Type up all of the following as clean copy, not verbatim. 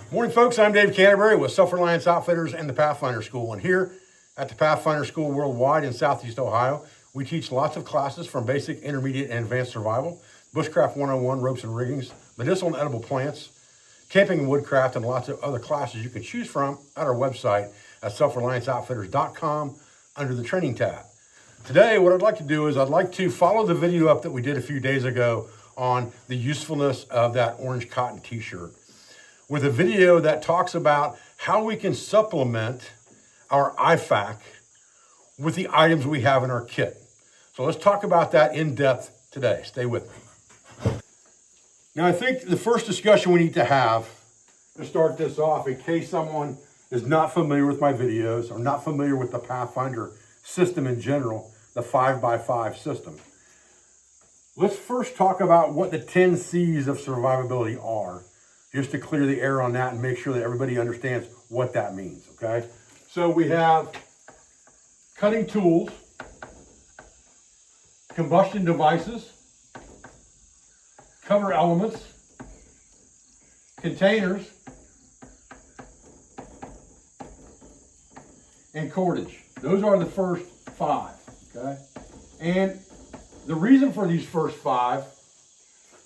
Morning, folks. I'm Dave Canterbury with Self-Reliance Outfitters and the Pathfinder School. And here at the Pathfinder School Worldwide in Southeast Ohio, we teach lots of classes from basic, intermediate, and advanced survival, bushcraft 101, ropes and riggings, medicinal and edible plants, camping and woodcraft, and lots of other classes you can choose from at our website at selfrelianceoutfitters.com under the training tab. Today, what I'd like to do is I'd like to follow the video up that we did a few days ago on the usefulness of that orange cotton t-shirt, with a video that talks about how we can supplement our IFAK with the items we have in our kit. So let's talk about that in depth today. Stay with me. Now, I think the first discussion we need to have to start this off, in case someone is not familiar with my videos or not familiar with the Pathfinder system in general, the 5x5 system. Let's first talk about what the 10 C's of survivability are, just to clear the air on that and make sure that everybody understands what that means, okay? So we have cutting tools, combustion devices, cover elements, containers, and cordage. Those are the first 5, okay? And the reason for these first 5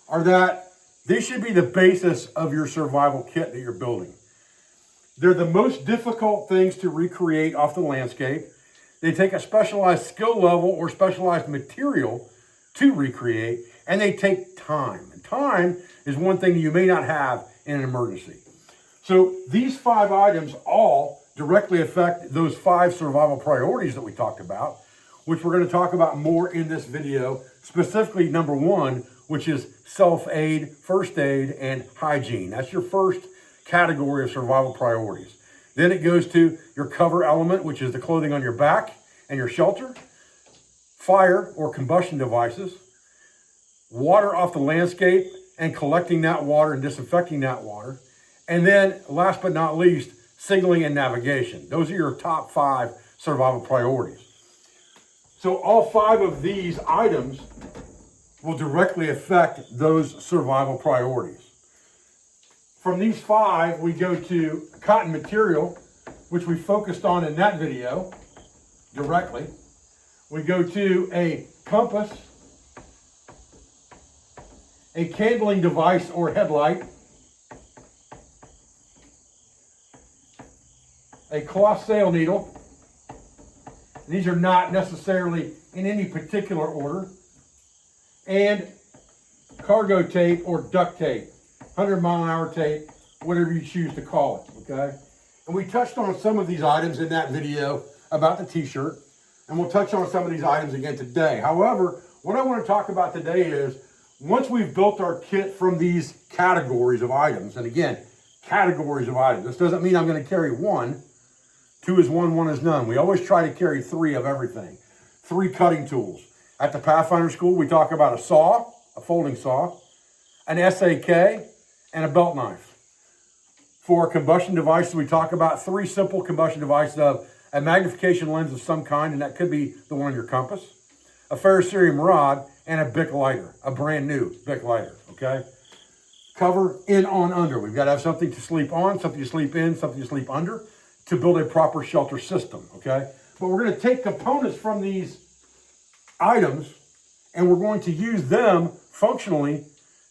are that they should be the basis of your survival kit that you're building. They're the most difficult things to recreate off the landscape. They take a specialized skill level or specialized material to recreate, and they take time. And time is one thing that you may not have in an emergency. So these 5 items all directly affect those 5 survival priorities that we talked about, which we're going to talk about more in this video, specifically number 1, which is self-aid, first aid, and hygiene. That's your first category of survival priorities. Then it goes to your cover element, which is the clothing on your back and your shelter, fire or combustion devices, water off the landscape and collecting that water and disinfecting that water, and then last but not least, signaling and navigation. Those are your top 5 survival priorities. So all 5 of these items will directly affect those survival priorities. From these 5, we go to cotton material, which we focused on in that video directly. We go to a compass, a candling device or headlight, a cloth sail needle. These are not necessarily in any particular order. And cargo tape or duct tape, 100-mile-an-hour tape, whatever you choose to call it, okay? And we touched on some of these items in that video about the t-shirt, and we'll touch on some of these items again today. However, what I want to talk about today is, once we've built our kit from these categories of items, and again, categories of items, this doesn't mean I'm going to carry 1, 2 is 1, 1 is none. We always try to carry 3 of everything. 3 cutting tools. At the Pathfinder School, we talk about a saw, a folding saw, an SAK, and a belt knife. For combustion devices, we talk about 3 simple combustion devices of a magnification lens of some kind, and that could be the one on your compass, a ferrocerium rod, and a Bic lighter, a brand new Bic lighter, okay? Cover in, on, under. We've got to have something to sleep on, something to sleep in, something to sleep under to build a proper shelter system, okay? But we're going to take components from these items and we're going to use them functionally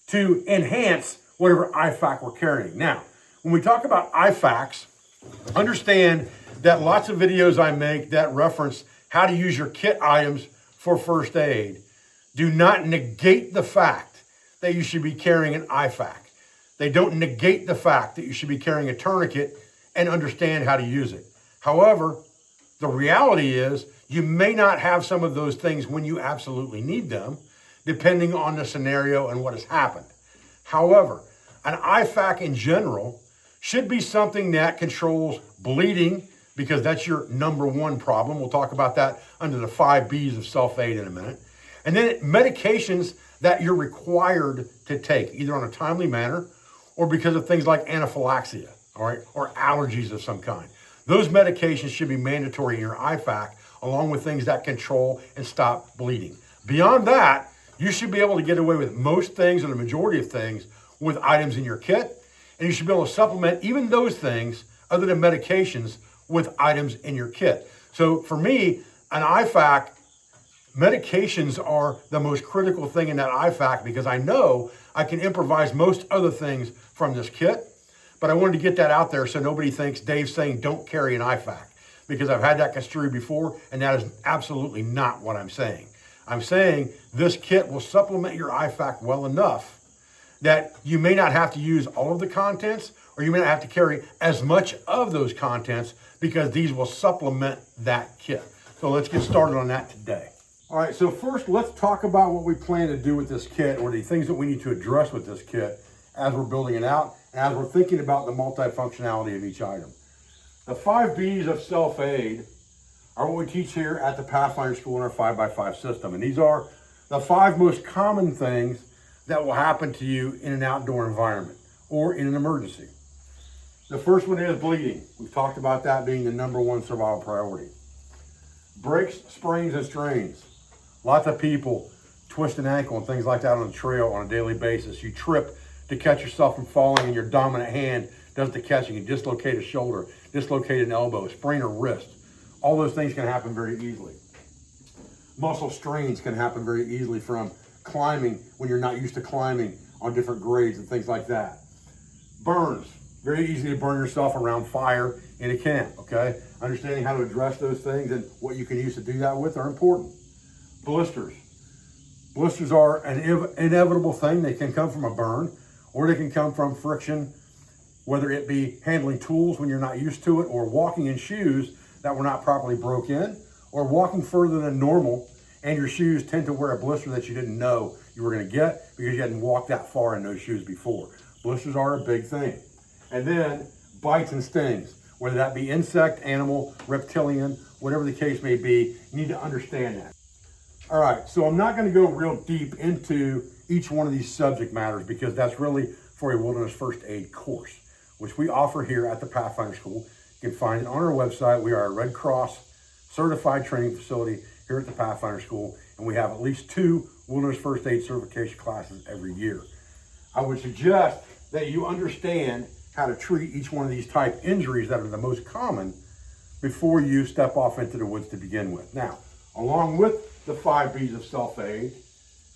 to enhance whatever IFAK we're carrying. Now, when we talk about IFAKs, understand that lots of videos I make that reference how to use your kit items for first aid do not negate the fact that you should be carrying an IFAK. They don't negate the fact that you should be carrying a tourniquet and understand how to use it. However, the reality is you may not have some of those things when you absolutely need them, depending on the scenario and what has happened. However, an IFAK in general should be something that controls bleeding, because that's your number 1 problem. We'll talk about that under the 5 B's of self-aid in a minute. And then medications that you're required to take, either on a timely manner or because of things like anaphylaxis, all right, or allergies of some kind. Those medications should be mandatory in your IFAK, along with things that control and stop bleeding. Beyond that, you should be able to get away with most things or the majority of things with items in your kit. And you should be able to supplement even those things other than medications with items in your kit. So for me, an IFAK, medications are the most critical thing in that IFAK because I know I can improvise most other things from this kit. But I wanted to get that out there so nobody thinks Dave's saying don't carry an IFAK, because I've had that construed before, and that is absolutely not what I'm saying. I'm saying this kit will supplement your IFAK well enough that you may not have to use all of the contents, or you may not have to carry as much of those contents, because these will supplement that kit. So let's get started on that today. All right, so first let's talk about what we plan to do with this kit, or the things that we need to address with this kit as we're building it out, and as we're thinking about the multifunctionality of each item. The 5 B's of self-aid are what we teach here at the Pathfinder School in our 5x5 system. And these are the 5 most common things that will happen to you in an outdoor environment or in an emergency. The first one is bleeding. We've talked about that being the #1 survival priority. Breaks, sprains, and strains. Lots of people twist an ankle and things like that on the trail on a daily basis. You trip to catch yourself from falling, and your dominant hand does the catching. You dislocate a shoulder, dislocate an elbow, sprain a wrist. All those things can happen very easily. Muscle strains can happen very easily from climbing when you're not used to climbing on different grades and things like that. Burns, very easy to burn yourself around fire in a camp, okay? Understanding how to address those things and what you can use to do that with are important. Blisters. Blisters are an inevitable thing. They can come from a burn, or they can come from friction, whether it be handling tools when you're not used to it, or walking in shoes that were not properly broke in, or walking further than normal and your shoes tend to wear a blister that you didn't know you were going to get because you hadn't walked that far in those shoes before. Blisters are a big thing. And then bites and stings, whether that be insect, animal, reptilian, whatever the case may be, you need to understand that. All right, so I'm not going to go real deep into each one of these subject matters because that's really for a wilderness first aid course, which we offer here at the Pathfinder School. You can find it on our website. We are a Red Cross certified training facility here at the Pathfinder School, and we have at least 2 wilderness first aid certification classes every year. I would suggest that you understand how to treat each one of these type injuries that are the most common before you step off into the woods to begin with. Now, along with the 5 B's of self-aid,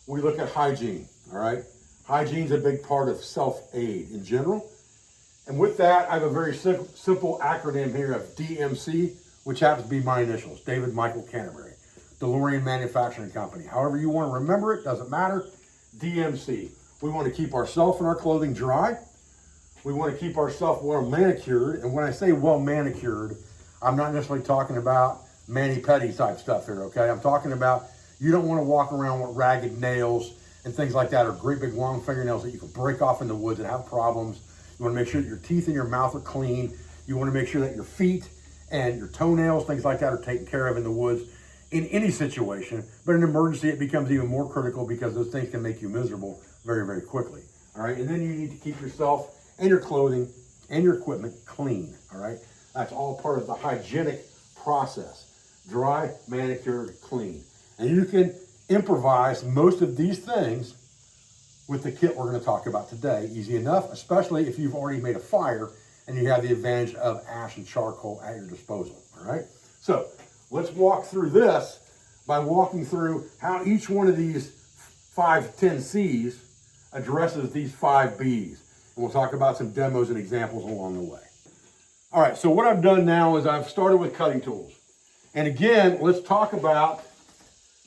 we look at hygiene, all right? Hygiene is a big part of self-aid in general. And with that, I have a very simple acronym here of DMC, which happens to be my initials, David Michael Canterbury, DeLorean Manufacturing Company. However you want to remember it, doesn't matter. DMC. We want to keep ourselves and our clothing dry. We want to keep ourselves well manicured. And when I say well manicured, I'm not necessarily talking about mani-pedi type stuff here, okay? I'm talking about you don't want to walk around with ragged nails and things like that, or great big long fingernails that you can break off in the woods and have problems. You want to make sure that your teeth and your mouth are clean. You want to make sure that your feet and your toenails, things like that, are taken care of in the woods in any situation. But in an emergency, it becomes even more critical because those things can make you miserable very, very quickly. All right, and then you need to keep yourself and your clothing and your equipment clean. All right, that's all part of the hygienic process. Dry, manicured, clean. And you can improvise most of these things with the kit we're going to talk about today. Easy enough, especially if you've already made a fire and you have the advantage of ash and charcoal at your disposal, all right? So let's walk through this by walking through how each one of these 10 C's addresses these 5 B's. And we'll talk about some demos and examples along the way. All right, so what I've done now is I've started with cutting tools. And again, let's talk about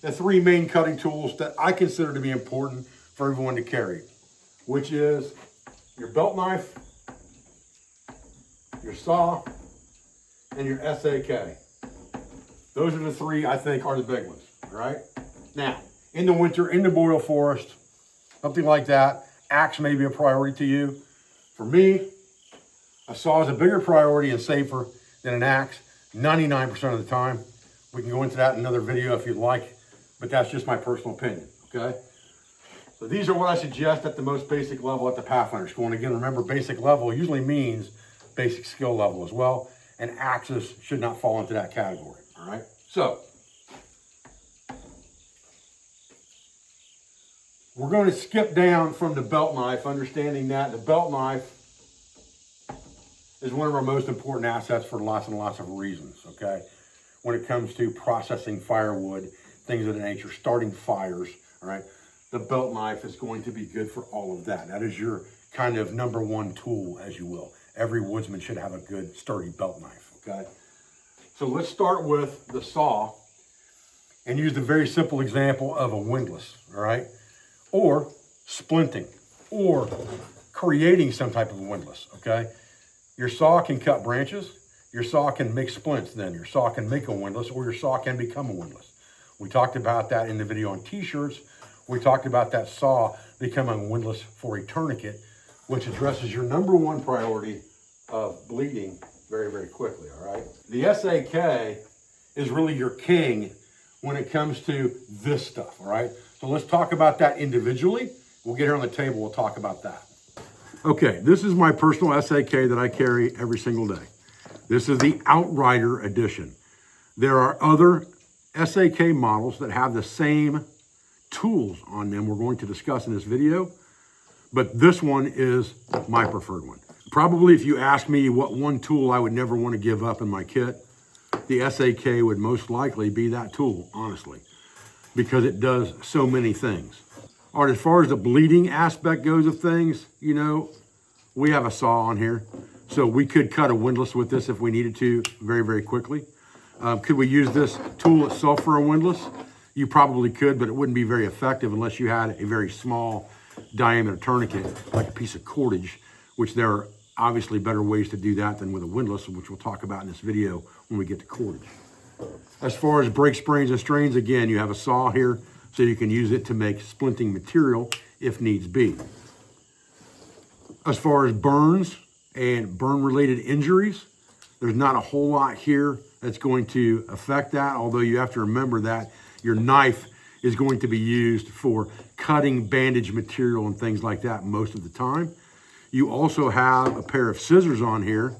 the 3 main cutting tools that I consider to be important for everyone to carry, which is your belt knife, your saw, and your SAK. Those are the 3 I think are the big ones, all right? Now, in the winter, in the boreal forest, something like that, axe may be a priority to you. For me, a saw is a bigger priority and safer than an axe 99% of the time. We can go into that in another video if you'd like, but that's just my personal opinion, okay? So these are what I suggest at the most basic level at the Pathfinder School. And again, remember, basic level usually means basic skill level as well, and axes should not fall into that category, all right? So, we're going to skip down from the belt knife, understanding that the belt knife is one of our most important assets for lots and lots of reasons, okay? When it comes to processing firewood, things of that nature, starting fires, all right? The belt knife is going to be good for all of that. That is your kind of number one tool, as you will. Every woodsman should have a good, sturdy belt knife, okay? So let's start with the saw and use the very simple example of a windlass, all right? Or splinting, or creating some type of windlass, okay? Your saw can cut branches, your saw can make splints then, your saw can make a windlass, or your saw can become a windlass. We talked about that in the video on t-shirts. We talked about that saw becoming a windlass for a tourniquet, which addresses your number one priority of bleeding very, very quickly, all right? The SAK is really your king when it comes to this stuff, all right? So let's talk about that individually. We'll get here on the table, we'll talk about that. Okay, this is my personal SAK that I carry every single day. This is the Outrider edition. There are other SAK models that have the same tools on them we're going to discuss in this video, but this one is my preferred one. Probably if you ask me what one tool I would never want to give up in my kit, the SAK would most likely be that tool, honestly, because it does so many things. All right, as far as the bleeding aspect goes of things, you know, we have a saw on here, so we could cut a windlass with this if we needed to very, very quickly. Could we use this tool itself for a windlass? You probably could, but it wouldn't be very effective unless you had a very small diameter tourniquet, like a piece of cordage, which there are obviously better ways to do that than with a windlass, which we'll talk about in this video when we get to cordage. As far as break springs and strains, again, you have a saw here, so you can use it to make splinting material if needs be. As far as burns and burn-related injuries, there's not a whole lot here that's going to affect that, although you have to remember that your knife is going to be used for cutting bandage material and things like that most of the time. You also have a pair of scissors on here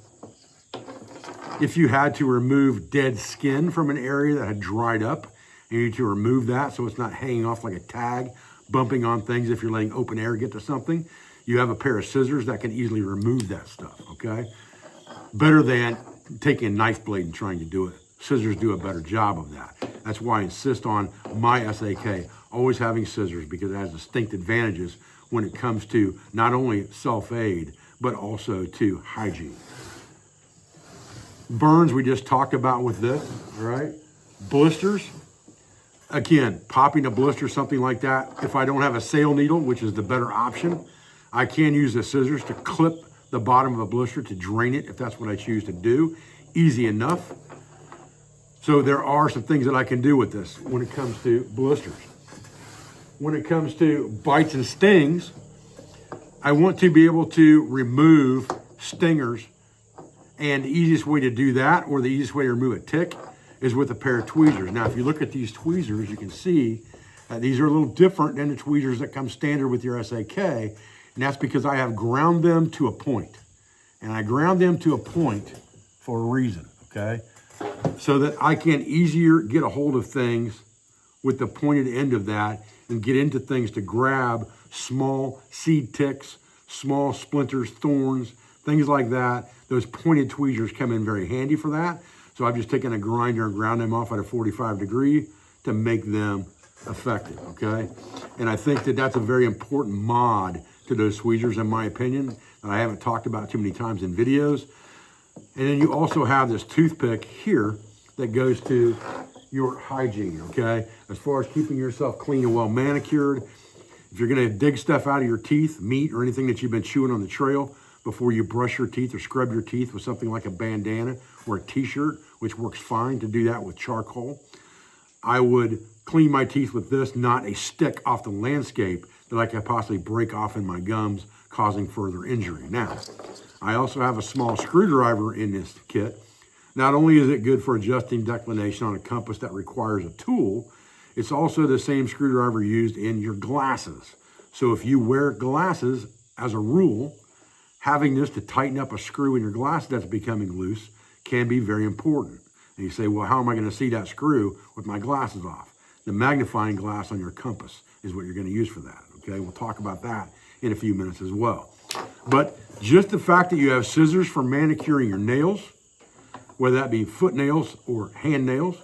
if you had to remove dead skin from an area that had dried up. You need to remove that so it's not hanging off like a tag, bumping on things if you're letting open air get to something. You have a pair of scissors that can easily remove that stuff, okay? Better than taking a knife blade and trying to do it. Scissors do a better job of that. That's why I insist on my SAK always having scissors, because it has distinct advantages when it comes to not only self-aid, but also to hygiene. Burns, we just talked about with this, all right? Blisters, again, popping a blister, something like that. If I don't have a sail needle, which is the better option, I can use the scissors to clip the bottom of a blister to drain it if that's what I choose to do. Easy enough. So there are some things that I can do with this when it comes to blisters. When it comes to bites and stings, I want to be able to remove stingers, and the easiest way to do that, or the easiest way to remove a tick, is with a pair of tweezers. Now, if you look at these tweezers, you can see that these are a little different than the tweezers that come standard with your SAK, and that's because I have ground them to a point. And I ground them to a point for a reason, okay? So that I can easier get a hold of things with the pointed end of that and get into things to grab small seed ticks, small splinters, thorns, things like that. Those pointed tweezers come in very handy for that. So I've just taken a grinder and ground them off at a 45 degree to make them effective, okay? And I think that that's a very important mod to those tweezers, in my opinion, that I haven't talked about too many times in videos. And then you also have this toothpick here that goes to your hygiene, okay? As far as keeping yourself clean and well manicured, if you're gonna dig stuff out of your teeth, meat or anything that you've been chewing on the trail, before you brush your teeth or scrub your teeth with something like a bandana or a t-shirt, which works fine to do that with charcoal, I would clean my teeth with this, not a stick off the landscape that I could possibly break off in my gums, causing further injury. Now, I also have a small screwdriver in this kit. Not only is it good for adjusting declination on a compass that requires a tool, it's also the same screwdriver used in your glasses. So if you wear glasses, as a rule, having this to tighten up a screw in your glass that's becoming loose can be very important. And you say, well, how am I going to see that screw with my glasses off? The magnifying glass on your compass is what you're going to use for that, okay? We'll talk about that in a few minutes as well. But just the fact that you have scissors for manicuring your nails, whether that be foot nails or hand nails,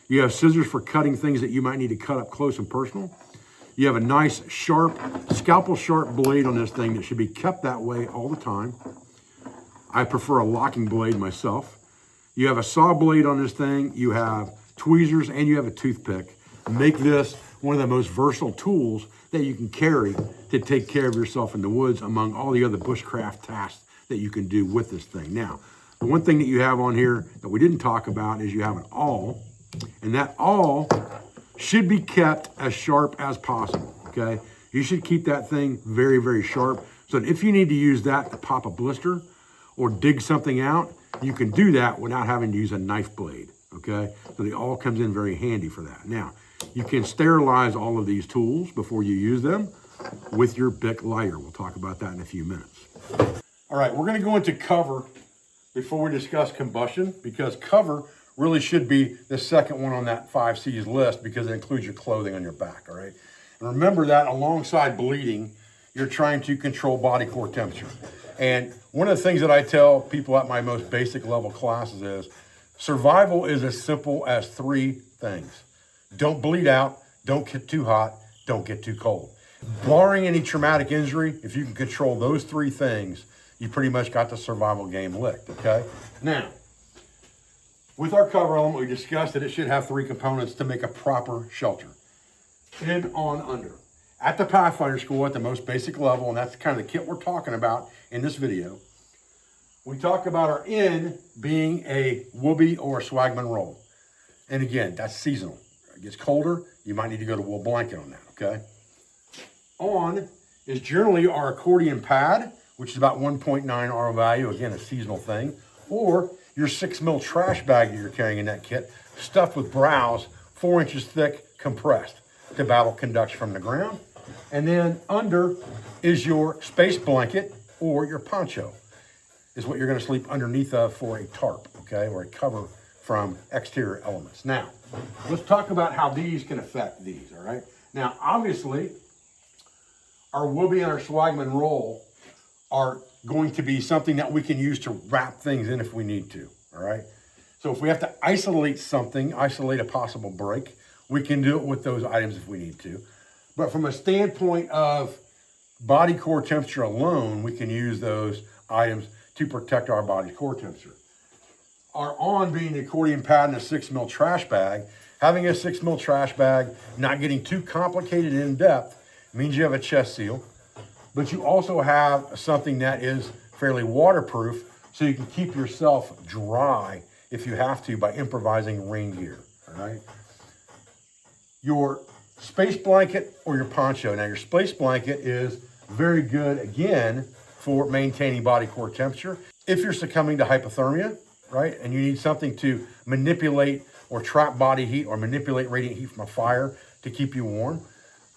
you have scissors for cutting things that you might need to cut up close and personal. You have a nice sharp, scalpel sharp blade on this thing that should be kept that way all the time. I prefer a locking blade myself. You have a saw blade on this thing, you have tweezers, and you have a toothpick. Make this one of the most versatile tools that you can carry to take care of yourself in the woods among all the other bushcraft tasks that you can do with this thing. Now, the one thing that you have on here that we didn't talk about is you have an awl, and that awl should be kept as sharp as possible, okay? You should keep that thing very, very sharp so that if you need to use that to pop a blister or dig something out, you can do that without having to use a knife blade, okay? So the awl comes in very handy for that. Now, you can sterilize all of these tools before you use them with your Bic lighter. We'll talk about that in a few minutes. All right, we're gonna go into cover before we discuss combustion, because cover really should be the second one on that 5 C's list because it includes your clothing on your back, all right? And remember that alongside bleeding, you're trying to control body core temperature. And one of the things that I tell people at my most basic level classes is survival is as simple as 3 things. Don't bleed out, don't get too hot, don't get too cold. Barring any traumatic injury, if you can control those 3 things, you pretty much got the survival game licked, okay? Now, with our cover element, we discussed that it should have 3 components to make a proper shelter. In, on, under. At the Pathfinder School, at the most basic level, and that's kind of the kit we're talking about in this video, we talk about our in being a whoopee or a swagman roll. And again, that's seasonal. It gets colder, you might need to go to wool blanket on that, okay? On is generally our accordion pad, which is about 1.9 RO value, again, a seasonal thing, or your 6 mil trash bag that you're carrying in that kit, stuffed with browse, 4 inches thick, compressed to battle conduction from the ground. And then under is your space blanket or your poncho, is what you're gonna sleep underneath of for a tarp, okay, or a cover from exterior elements. Now, let's talk about how these can affect these, all right? Now, obviously, our whoopee and our swagman roll are going to be something that we can use to wrap things in if we need to, all right? So if we have to isolate something, isolate a possible break, we can do it with those items if we need to. But from a standpoint of body core temperature alone, we can use those items to protect our body core temperature. Our on being the accordion pad and a 6 mil trash bag, having a 6 mil trash bag, not getting too complicated and in depth, means you have a chest seal, but you also have something that is fairly waterproof so you can keep yourself dry if you have to by improvising rain gear, all right? Your space blanket or your poncho. Now your space blanket is very good, again, for maintaining body core temperature. If you're succumbing to hypothermia, right, and you need something to manipulate or trap body heat or manipulate radiant heat from a fire to keep you warm,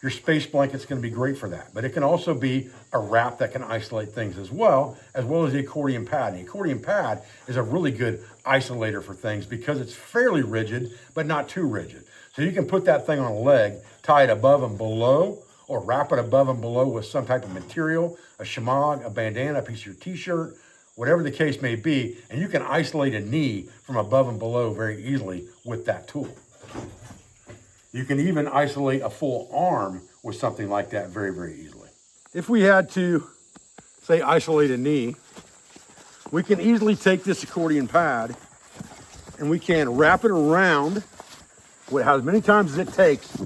your space blanket's gonna be great for that. But it can also be a wrap that can isolate things as well as the accordion pad. And the accordion pad is a really good isolator for things because it's fairly rigid, but not too rigid. So you can put that thing on a leg, tie it above and below, or wrap it above and below with some type of material, a shamag, a bandana, a piece of your t-shirt, whatever the case may be, and you can isolate a knee from above and below very easily with that tool. You can even isolate a full arm with something like that very, very easily. If we had to, say, isolate a knee, we can easily take this accordion pad and we can wrap it around with as many times as it takes.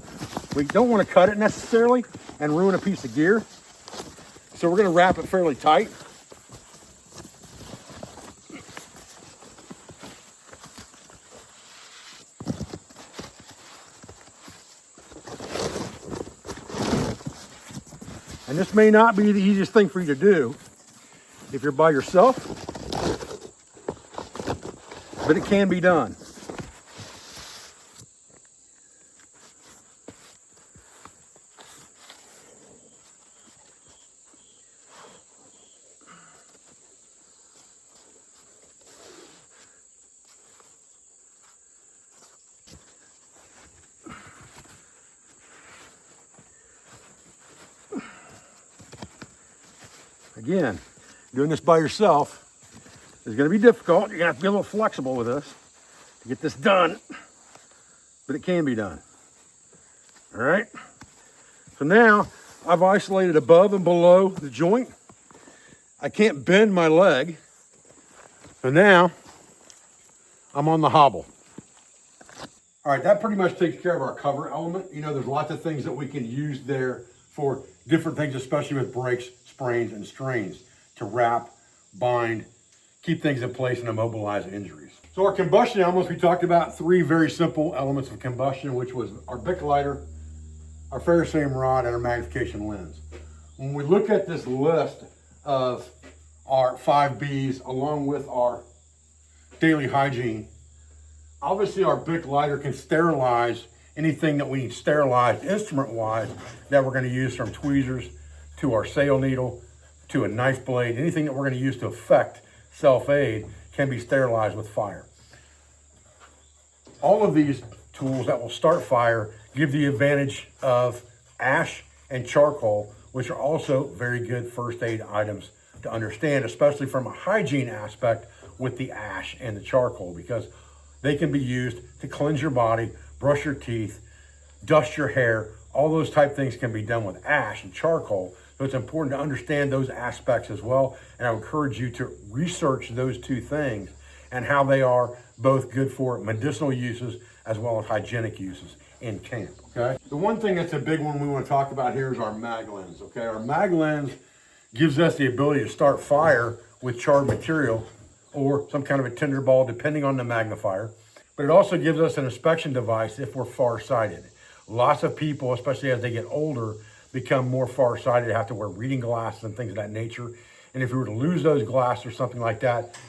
We don't want to cut it necessarily and ruin a piece of gear. So we're going to wrap it fairly tight. And this may not be the easiest thing for you to do if you're by yourself, but it can be done. Again, doing this by yourself is going to be difficult. You're going to have to be a little flexible with this to get this done, but it can be done. All right. So now I've isolated above and below the joint. I can't bend my leg. So now I'm on the hobble. All right, that pretty much takes care of our cover element. You know, there's lots of things that we can use there for different things, especially with breaks, sprains, and strains, to wrap, bind, keep things in place and immobilize injuries. So our combustion elements, we talked about 3 very simple elements of combustion, which was our Bic lighter, our ferrocerium rod, and our magnification lens. When we look at this list of our 5 Bs along with our daily hygiene, obviously our Bic lighter can sterilize anything that we need sterilized instrument-wise that we're going to use, from tweezers to our sail needle to a knife blade. Anything that we're going to use to affect self-aid can be sterilized with fire. All of these tools that will start fire give the advantage of ash and charcoal, which are also very good first aid items to understand, especially from a hygiene aspect with the ash and the charcoal, because they can be used to cleanse your body, brush your teeth, dust your hair. All those type things can be done with ash and charcoal. So it's important to understand those aspects as well. And I encourage you to research those 2 things and how they are both good for medicinal uses as well as hygienic uses in camp, okay? The one thing that's a big one we want to talk about here is our mag lens, okay? Our mag lens gives us the ability to start fire with charred material or some kind of a tinder ball, depending on the magnifier. But it also gives us an inspection device if we're farsighted. Lots of people, especially as they get older, become more farsighted, have to wear reading glasses and things of that nature. And if you were to lose those glasses or something like that,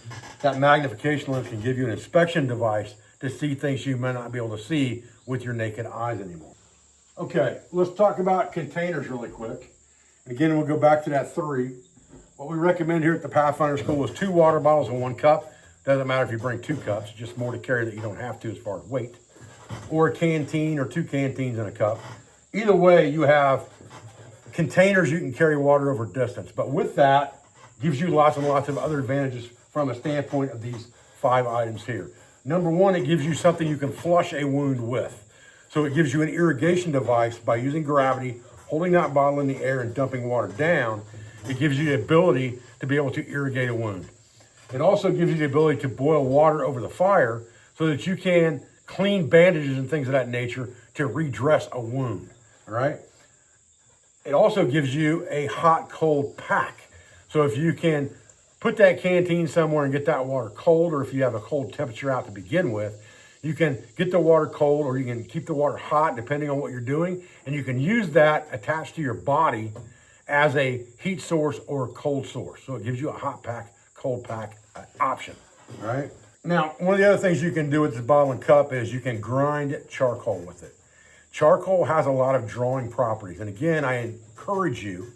that magnification lens can give you an inspection device to see things you may not be able to see with your naked eyes anymore. Okay, let's talk about containers really quick. And again, we'll go back to that 3. What we recommend here at the Pathfinder School is 2 water bottles and 1 cup. Doesn't matter if you bring 2 cups, just more to carry that you don't have to as far as weight. Or a canteen or 2 canteens and a cup. Either way, you have containers you can carry water over distance. But with that, gives you lots and lots of other advantages from a standpoint of these 5 items here. Number 1, it gives you something you can flush a wound with. So it gives you an irrigation device by using gravity, holding that bottle in the air and dumping water down. It gives you the ability to be able to irrigate a wound. It also gives you the ability to boil water over the fire so that you can clean bandages and things of that nature to redress a wound, all right? It also gives you a hot-cold pack. So if you can put that canteen somewhere and get that water cold, or if you have a cold temperature out to begin with, you can get the water cold or you can keep the water hot depending on what you're doing, and you can use that attached to your body as a heat source or a cold source. So it gives you a hot pack, cold pack option, all right? Now, one of the other things you can do with this bottle and cup is you can grind charcoal with it. Charcoal has a lot of drawing properties. And again, I encourage you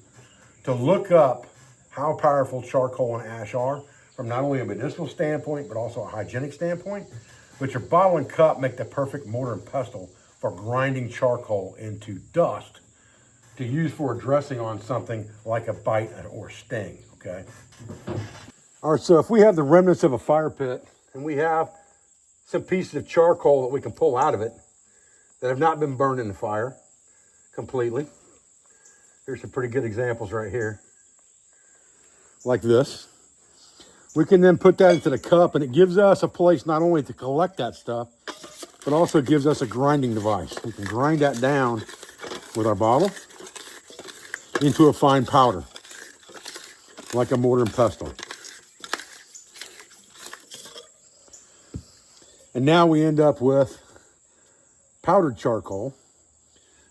to look up how powerful charcoal and ash are from not only a medicinal standpoint, but also a hygienic standpoint. But your bottle and cup make the perfect mortar and pestle for grinding charcoal into dust to use for a dressing on something like a bite or sting, okay? All right, so if we have the remnants of a fire pit and we have some pieces of charcoal that we can pull out of it that have not been burned in the fire completely. Here's some pretty good examples right here. Like this. We can then put that into the cup, and it gives us a place not only to collect that stuff, but also gives us a grinding device. We can grind that down with our bottle into a fine powder, like a mortar and pestle. And now we end up with powdered charcoal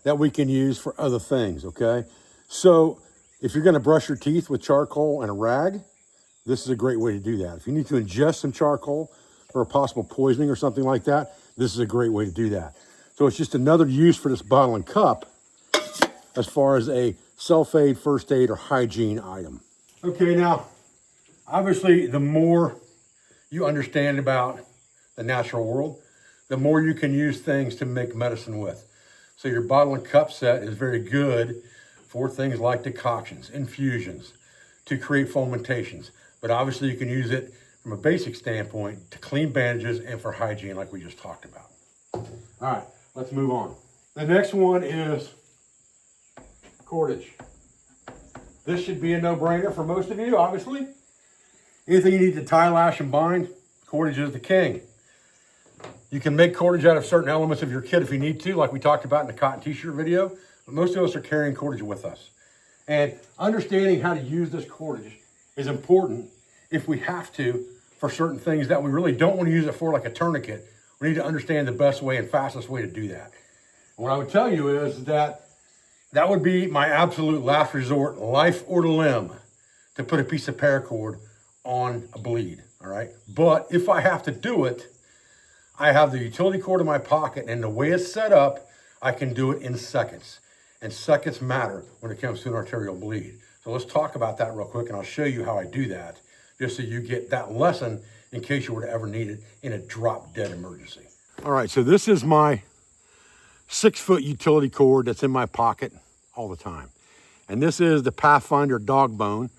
that we can use for other things, okay? So if you're gonna brush your teeth with charcoal and a rag, this is a great way to do that. If you need to ingest some charcoal for a possible poisoning or something like that, this is a great way to do that. So it's just another use for this bottle and cup as far as a self-aid, first aid, or hygiene item. Okay, now, obviously, the more you understand about the natural world, the more you can use things to make medicine with. So your bottle and cup set is very good for things like decoctions, infusions, to create fomentations. But obviously you can use it from a basic standpoint to clean bandages and for hygiene like we just talked about. All right, let's move on. The next one is cordage. This should be a no-brainer for most of you, obviously. Anything you need to tie, lash, and bind, cordage is the king. You can make cordage out of certain elements of your kit if you need to, like we talked about in the cotton t-shirt video, but most of us are carrying cordage with us. And understanding how to use this cordage is important if we have to for certain things that we really don't want to use it for, like a tourniquet. We need to understand the best way and fastest way to do that. And what I would tell you is that that would be my absolute last resort, life or limb, to put a piece of paracord on a bleed, all right? But if I have to do it, I have the utility cord in my pocket, and the way it's set up, I can do it in seconds. And seconds matter when it comes to an arterial bleed. So let's talk about that real quick, and I'll show you how I do that, just so you get that lesson in case you were to ever need it in a drop-dead emergency. All right, so this is my 6-foot utility cord that's in my pocket all the time. And this is the Pathfinder dog bone,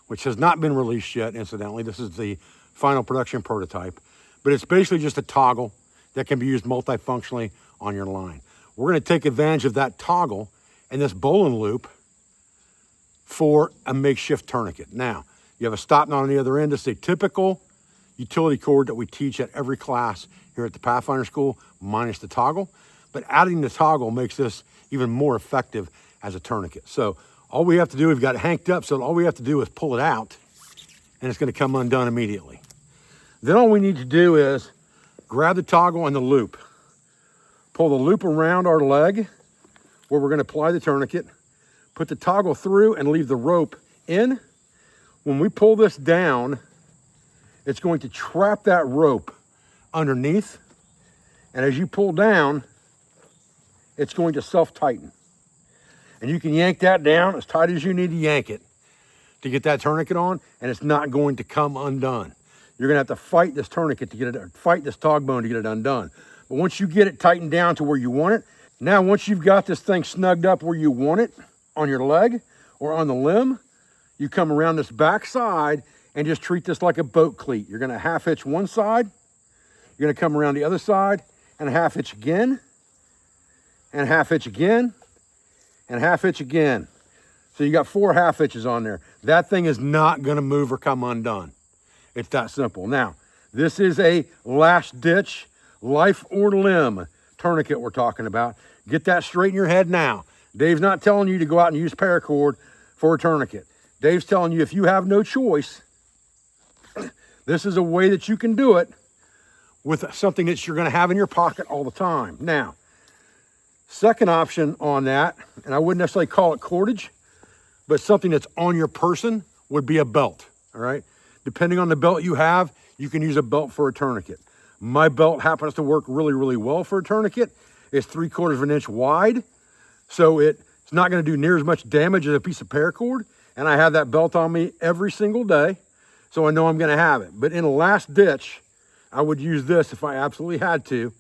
which has not been released yet, incidentally. This is the final production prototype. But it's basically just a toggle that can be used multifunctionally on your line. We're gonna take advantage of that toggle and this bowline loop for a makeshift tourniquet. Now, you have a stop knot on the other end. This is a typical utility cord that we teach at every class here at the Pathfinder School, minus the toggle. But adding the toggle makes this even more effective as a tourniquet. So all we have to do, we've got it hanked up, so all we have to do is pull it out, and it's gonna come undone immediately. Then all we need to do is grab the toggle and the loop. Pull the loop around our leg where we're gonna apply the tourniquet, put the toggle through and leave the rope in. When we pull this down, it's going to trap that rope underneath. And as you pull down, it's going to self-tighten. And you can yank that down as tight as you need to yank it to get that tourniquet on, and it's not going to come undone. You're gonna have to fight this tourniquet to get it, or fight this tog bone to get it undone. But once you get it tightened down to where you want it, now once you've got this thing snugged up where you want it, on your leg or on the limb, you come around this back side and just treat this like a boat cleat. You're gonna half hitch one side, you're gonna come around the other side and half hitch again, and half hitch again, and half hitch again. So you got 4 half hitches on there. That thing is not gonna move or come undone. It's that simple. Now, this is a last ditch, life or limb tourniquet we're talking about. Get that straight in your head now. Dave's not telling you to go out and use paracord for a tourniquet. Dave's telling you if you have no choice, this is a way that you can do it with something that you're gonna have in your pocket all the time. Now, second option on that, and I wouldn't necessarily call it cordage, but something that's on your person would be a belt, all right? Depending on the belt you have, you can use a belt for a tourniquet. My belt happens to work really, really well for a tourniquet. It's 3/4 of an inch wide, so it's not gonna do near as much damage as a piece of paracord, and I have that belt on me every single day, so I know I'm gonna have it. But in a last ditch, I would use this if I absolutely had to,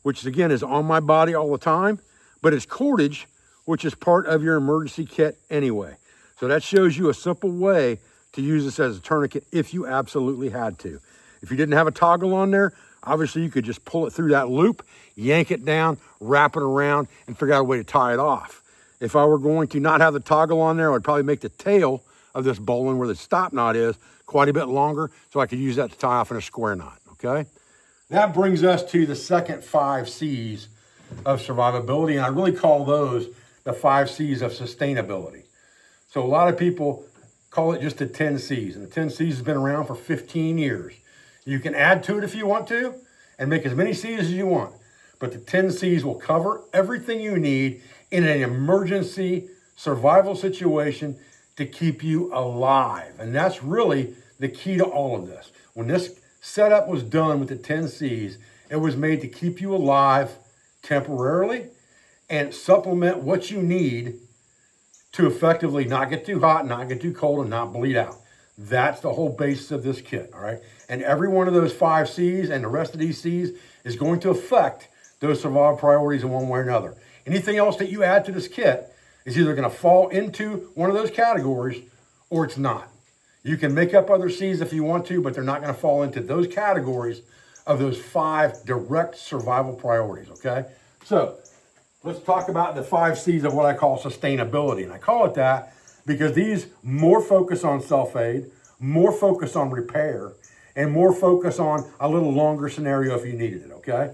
which again is on my body all the time, but it's cordage, which is part of your emergency kit anyway. So that shows you a simple way to use this as a tourniquet if you absolutely had to. If you didn't have a toggle on there, obviously you could just pull it through that loop, yank it down, wrap it around, and figure out a way to tie it off. If I were going to not have the toggle on there, I'd probably make the tail of this bowline where the stop knot is quite a bit longer, so I could use that to tie off in a square knot, okay? That brings us to the second 5 C's of survivability, and I really call those the 5 C's of sustainability. So a lot of people call it just the 10 C's, and the 10 C's has been around for 15 years. You can add to it if you want to, and make as many C's as you want, but the 10 C's will cover everything you need in an emergency survival situation to keep you alive. And that's really the key to all of this. When this setup was done with the 10 C's, it was made to keep you alive temporarily and supplement what you need to effectively not get too hot, not get too cold, and not bleed out. That's the whole basis of this kit, all right? And every one of those 5 C's and the rest of these C's is going to affect those survival priorities in one way or another. Anything else that you add to this kit is either gonna fall into one of those categories or it's not. You can make up other C's if you want to, but they're not going to fall into those categories of those 5 direct survival priorities, okay? So let's talk about the 5 C's of what I call sustainability. And I call it that because these more focus on self-aid, more focus on repair, and more focus on a little longer scenario if you needed it, okay?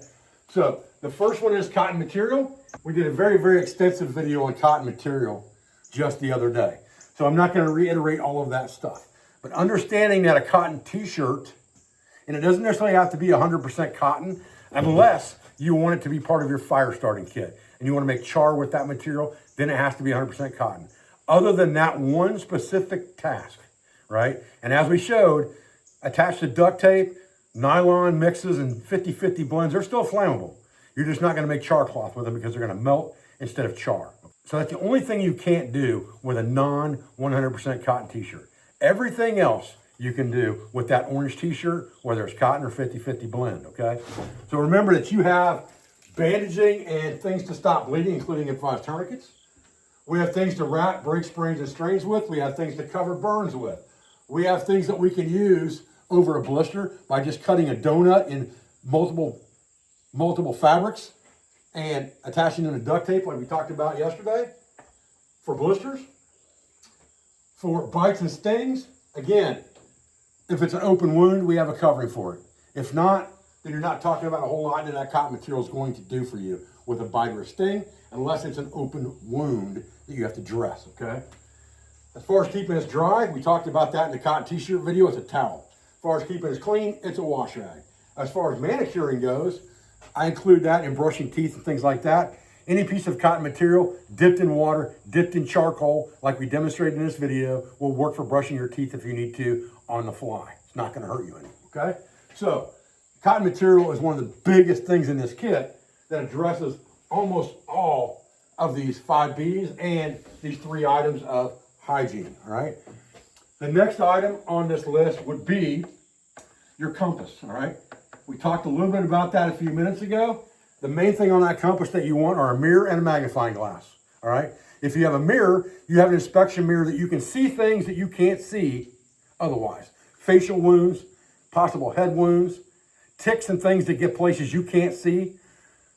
So the first one is cotton material. We did a very, very extensive video on cotton material just the other day. So I'm not going to reiterate all of that stuff. But understanding that a cotton t-shirt, and it doesn't necessarily have to be 100% cotton unless you want it to be part of your fire starting kit and you want to make char with that material, then it has to be 100% cotton. Other than that one specific task, right? And as we showed, attached to duct tape, nylon mixes, and 50-50 blends, they're still flammable. You're just not going to make char cloth with them because they're going to melt instead of char. So that's the only thing you can't do with a non-100% cotton t-shirt. Everything else you can do with that orange t-shirt, whether it's cotton or 50-50 blend, okay? So remember that you have bandaging and things to stop bleeding, including improvised tourniquets. We have things to wrap break sprains and strains with. We have things to cover burns with. We have things that we can use over a blister by just cutting a donut in multiple fabrics and attaching them to duct tape like we talked about yesterday for blisters. For bites and stings, again, if it's an open wound, we have a covering for it. If not, then you're not talking about a whole lot that that cotton material is going to do for you with a bite or a sting, unless it's an open wound that you have to dress, okay? As far as keeping us dry, we talked about that in the cotton t-shirt video, it's a towel. As far as keeping us clean, it's a wash rag. As far as manicuring goes, I include that in brushing teeth and things like that. Any piece of cotton material dipped in water, dipped in charcoal, like we demonstrated in this video, will work for brushing your teeth if you need to on the fly. It's not gonna hurt you any, okay? So, cotton material is one of the biggest things in this kit that addresses almost all of these 5 B's and these 3 items of hygiene, all right? The next item on this list would be your compass, all right? We talked a little bit about that a few minutes ago. The main thing on that compass that you want are a mirror and a magnifying glass, all right? If you have a mirror, you have an inspection mirror that you can see things that you can't see otherwise. Facial wounds, possible head wounds, ticks and things that get places you can't see,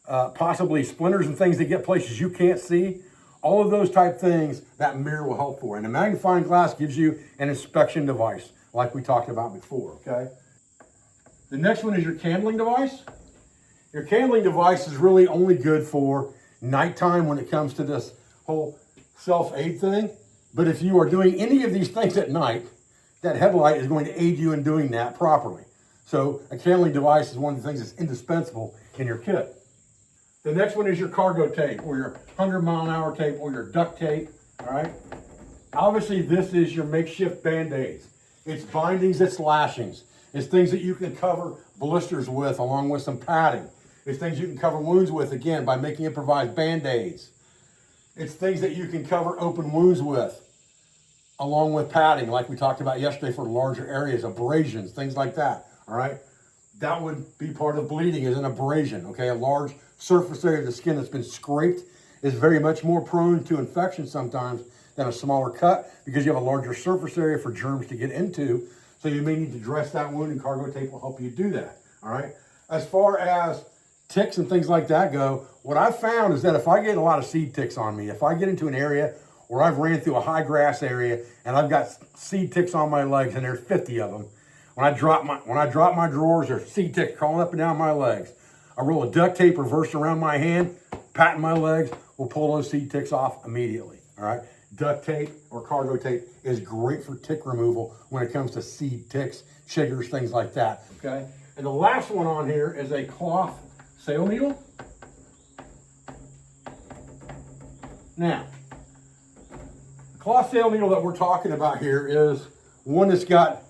possibly splinters and things that get places you can't see. All of those type things that mirror will help for. And a magnifying glass gives you an inspection device like we talked about before, okay? The next one is your candling device. Your candling device is really only good for nighttime when it comes to this whole self-aid thing. But if you are doing any of these things at night, that headlight is going to aid you in doing that properly. So a candling device is one of the things that's indispensable in your kit. The next one is your cargo tape or your 100-mile-an-hour tape or your duct tape, all right? Obviously, this is your makeshift Band-Aids. It's bindings, it's lashings. It's things that you can cover blisters with along with some padding. It's things you can cover wounds with, again, by making improvised Band-Aids. It's things that you can cover open wounds with along with padding, like we talked about yesterday for larger areas, abrasions, things like that, all right? That would be part of bleeding is an abrasion, okay? A large surface area of the skin that's been scraped is very much more prone to infection sometimes than a smaller cut because you have a larger surface area for germs to get into. So you may need to dress that wound, and cargo tape will help you do that, all right? As far as ticks and things like that go, what I've found is that if I get a lot of seed ticks on me, if I get into an area where I've ran through a high grass area and I've got seed ticks on my legs and there's 50 of them, when I drop my drawers, there's seed ticks crawling up and down my legs. I roll a duct tape reversed around my hand, patting my legs, we'll pull those seed ticks off immediately, all right? Duct tape or cargo tape is great for tick removal when it comes to seed ticks, chiggers, things like that, okay? And the last one on here is a cloth sail needle. Now, the cloth sail needle that we're talking about here is one that's got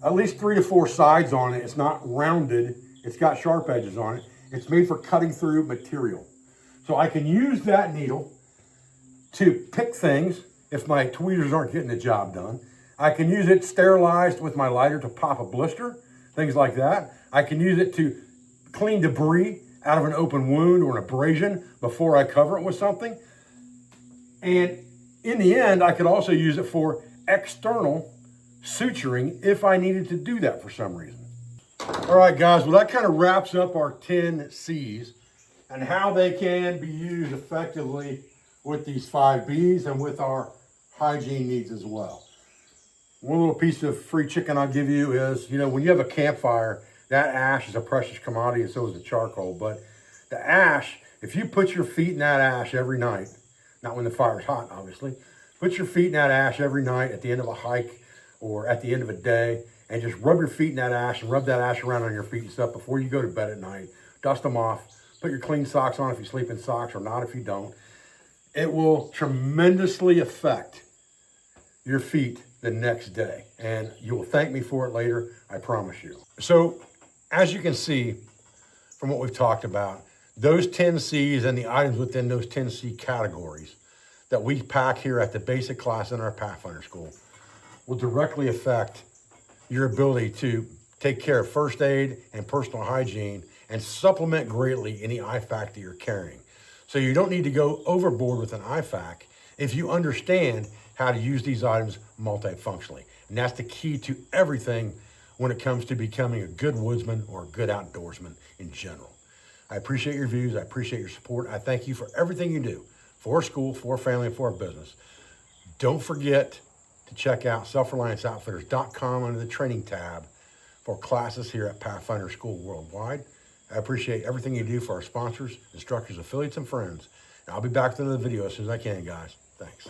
at least 3 to 4 sides on it. It's not rounded. It's got sharp edges on it. It's made for cutting through material. So I can use that needle to pick things if my tweezers aren't getting the job done. I can use it sterilized with my lighter to pop a blister, things like that. I can use it to clean debris out of an open wound or an abrasion before I cover it with something. And in the end, I could also use it for external suturing if I needed to do that for some reason. All right, guys, well, that kind of wraps up our 10 C's and how they can be used effectively with these 5 B's and with our hygiene needs as well. One little piece of free chicken I'll give you is, you know, when you have a campfire, that ash is a precious commodity and so is the charcoal. But the ash, if you put your feet in that ash every night, not when the fire's hot, obviously, put your feet in that ash every night at the end of a hike or at the end of a day, and just rub your feet in that ash and rub that ash around on your feet and stuff before you go to bed at night. Dust them off. Put your clean socks on if you sleep in socks or not if you don't. It will tremendously affect your feet the next day. And you will thank me for it later, I promise you. So, as you can see from what we've talked about, those 10 C's and the items within those 10 C categories that we pack here at the basic class in our Pathfinder School will directly affect your ability to take care of first aid and personal hygiene and supplement greatly any IFAK that you're carrying. So you don't need to go overboard with an IFAK if you understand how to use these items multifunctionally. And that's the key to everything when it comes to becoming a good woodsman or a good outdoorsman in general. I appreciate your views. I appreciate your support. I thank you for everything you do for school, for family, and for our business. Don't forget to check out selfrelianceoutfitters.com under the training tab for classes here at Pathfinder School worldwide. I appreciate everything you do for our sponsors, instructors, affiliates, and friends. And I'll be back with another video as soon as I can, guys. Thanks.